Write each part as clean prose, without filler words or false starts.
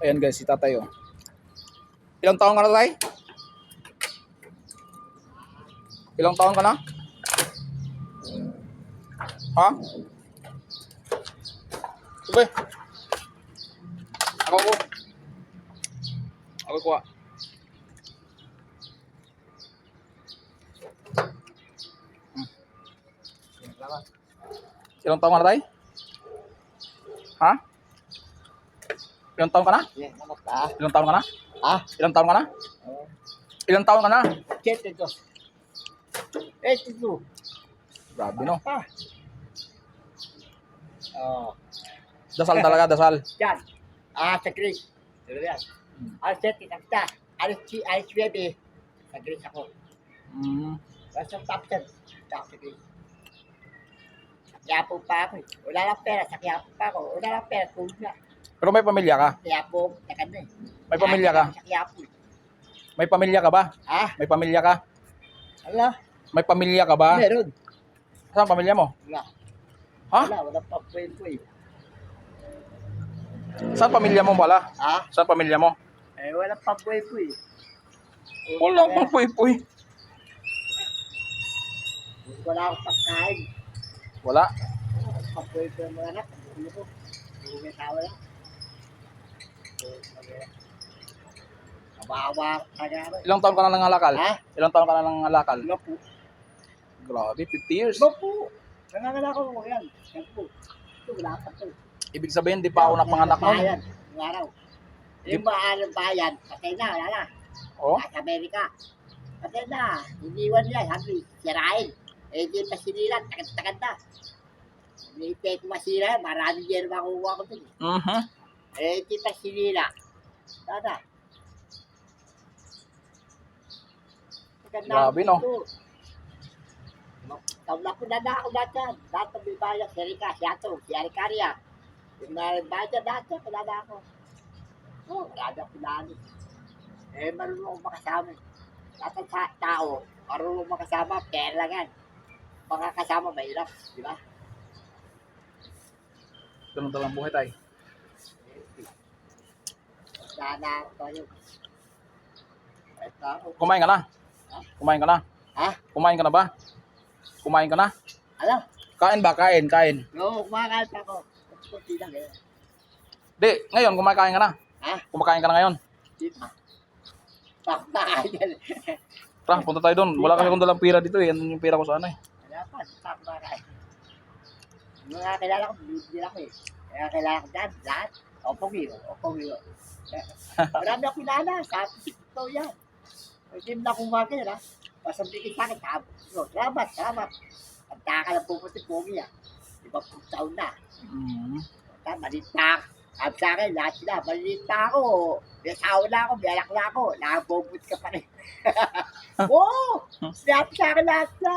Ayan guys, si tatay oh. Ilang taon ka na tay? Ilang taon ka na? Ha? Sige. Ako ko. Ako ko. Ilang taon ka na tay? Ha? Ilang taon ka na? Ilang taon ka na? Ah, Ilang taon ka na? Ilang taon ka na? 82. 82. Grabe no. Ah. Oh, Dasal talaga, dasal. yan. Ah, sa Greece. Diba yan? Alas 7, nakita. Alas 9. Sa Greece ako. Basta top 10. Sa Greece. Sa Quiapo pa ako eh. Wala lang pera. Sa Quiapo pa ako. Wala lang pera. Tulog na. Pero may pamilya ka? Quiapo, takad na eh. May pamilya ka? Sa Quiapo eh. May pamilya ka ba? Ah, May pamilya ka? ala. May pamilya ka ba? Meron. Saan ang pamilya mo? Wala. Ha? Wala pa po eh. Saan pamilya mo pala? Ah, Saan pamilya mo? wala pa po eh. Wala pang puy-puy. Wala akong pagkain. Wala. Papoy ko yung mga anak. Ano ko? May tawa lang. Kabawa ka na. Ilang taon ka na nangalakal? Ha? Ilang taon ka na nangalakal? Ano po? Grabe, 50 years. Ano po? Nanganganak ko yan. Yan po. Ito, wala pa ito. Ibig sabihin, di pa ako napanganak nun. Bayan. Yung araw. Yung maalang bayan, patay na, wala na. Oh? Sa Amerika. Patay na. Iniwan niya. Sabi, sirain. Di pa sinilan. Takad-takad na. Hindi ko masira. Maraming year makuha ko dun. Di pa sinila. Sana. Grabe, no? Tawla ko na ako lahat yan. Lahat ng may bayan. Si Erika, si Ato, si Aricaria. Yung mga bayan lahat yan. Kilala ako. Oh, marami ako kilala. Marunong akong makasama. Lahat ng tao, marunong makasama. Pera lang yan. Mga kasama, mahirap. Di ba? Ganun talang buhay tayo. Sana ako yun. Kumain ka na? Kumain ka na? Ha? Kumain ka na ba? Kumain ka na? Alam? Kain ba? Kain, kain. Oo, kumakain pa ako. Kunti lang eh. Di, ngayon, kumakain ka na. Ha? Kumakain ka na ngayon. Dito. Pakakain yan. Tara, punta tayo doon. Wala kasi akong dalang pira dito eh. Yan yung pira ko sa ano eh. Wala pa, pakakain. Mga kilala ko, bibigyan ako eh. Kaya kilala ko dyan, lahat. Opogi. Marami ako kilala. Sabi ko yan. Hindi mo na kumagin ha. Pasabihin sa akin, salamat. Ang taka lang pupunti, pogi ah. Iba pong taon na. Maliit na ako. Sabi sa akin, lahat sila, maliit na ako. May asawa na ako, may anak na ako. Nakabobot ka pa rin. Oo! Sinabi sa akin lahat na.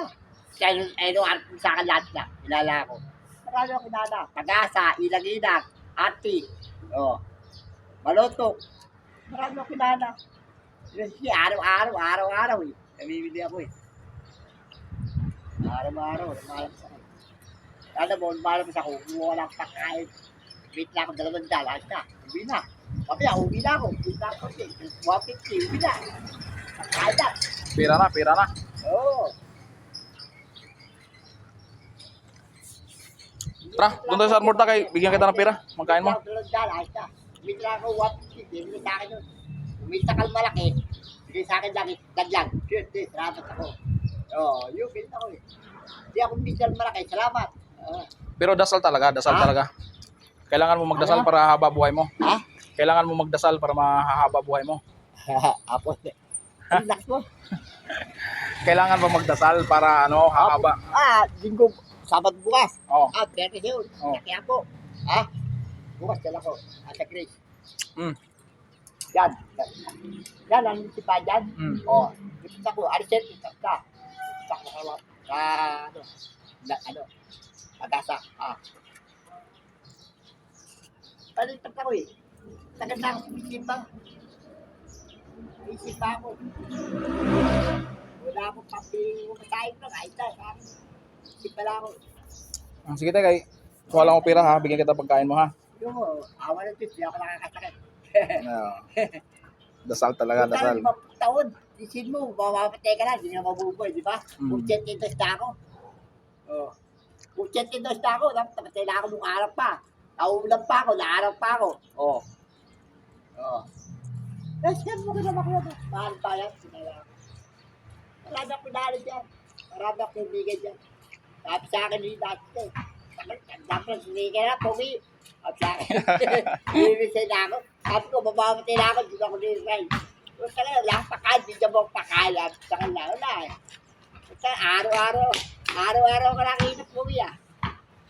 Kaya nung sa akin lahat na. Kilala ako. Marami ako kilala. Pag-asa, ilang-ilang, ati. Oh. Malutok. Marami ako kilala. Kasi araw-araw eh. Namimili ako eh. Araw-araw, lumalabas ako. Alam mo, lumalabas ako, kumuha lang pagkain. Wait lang ako, 200, ayos na. Uwi na. Mamaya, uwi na ako. 150, uwi na. Pagkain na. Pira na. Oo. Tara, doon tayo sa Armorta kay bigyan kita ng pira. Magkain mo. 200, ayos na. Uwi na ako, 150, bibili sa akin yun. Umita kang malaki. Bigay sa akin lagi, daglag. Sure, salamat ako. Oo, yun, bilit ako eh. Hindi ako umita malaki, salamat. Pero dasal talaga. Kailangan mo magdasal para haba buhay mo. Ha? Kailangan mo magdasal para mahaba buhay mo. Apo. Relax mo. Kailangan mo magdasal para haba. Linggo, Sabado bukas. Oo. Pwede yun. Oo. Kaya po. Ha? Bukas dala ko. Sa Grace. Yan. Yan, ang sipa dyan. O. Ipita ko. Alisin, ipita ka. Ipita ko kawat. Pag-asa. Palipat ako eh. Tagal na ako isipa. Isipa ako. Wala akong pagkain lang. Ayos na. Isipa lang ako. Sige tayo kay. Kuha lang ko pira ha. Bigyan kita pagkain mo ha. Yung awa ng Diyos. Hindi ako nakakasakit. Oo. Dasal talaga, dasal. 50 taon, isin mo, mamamatay ka na, hindi na mabubuhay, di ba? Mm. 82 na ako. Oh. 82 na ako, namatay na ako nung araw pa. Nauulam pa ako, naaraw pa ako. Oh. Oh. Tapos yan mo ka naman ko na. Mahal pa yan, sinala. Marami akong pinalo dyan. Marami akong kaibigan dyan. Sabi sa akin yung dati ko. Dapat sinigay na, Pogi. Sabi sa akin. Bibisay na ako. Sabi ko, mamamatay na ako, dito ako nirisay. Pero talaga, wala akong pakain, di dyan mo pakain. Sa kanila, wala eh. Basta araw-araw ka nakikita, Pogi ah.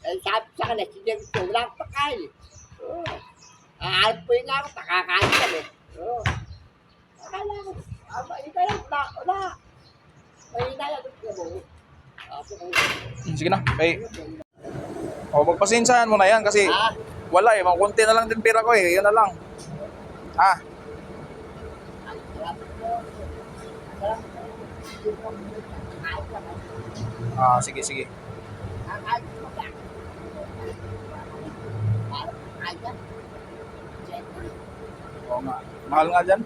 Eh, sabi sa kanila, sinabi ko, wala akong pakain. Oo. Aanap po yun ako, pakakain kami. Oo. Akala ko, iba yan, wala. Mahina yan, gusto mo. Sige na. O, magpasensahan mo na yan kasi wala eh. Mga konti na lang din pera ko eh. Yun na lang. Ah, sige, sige. Oo nga. Mahal nga dyan.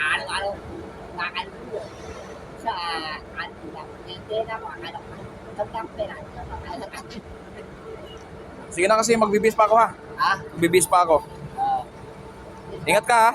Araw-araw kakain ko sa kanila. Hindi na ako akala ko. Tandang pera. Sige na kasi magbibis pa ako ha. Ha? Magbibis pa ako. Ingat ka ha.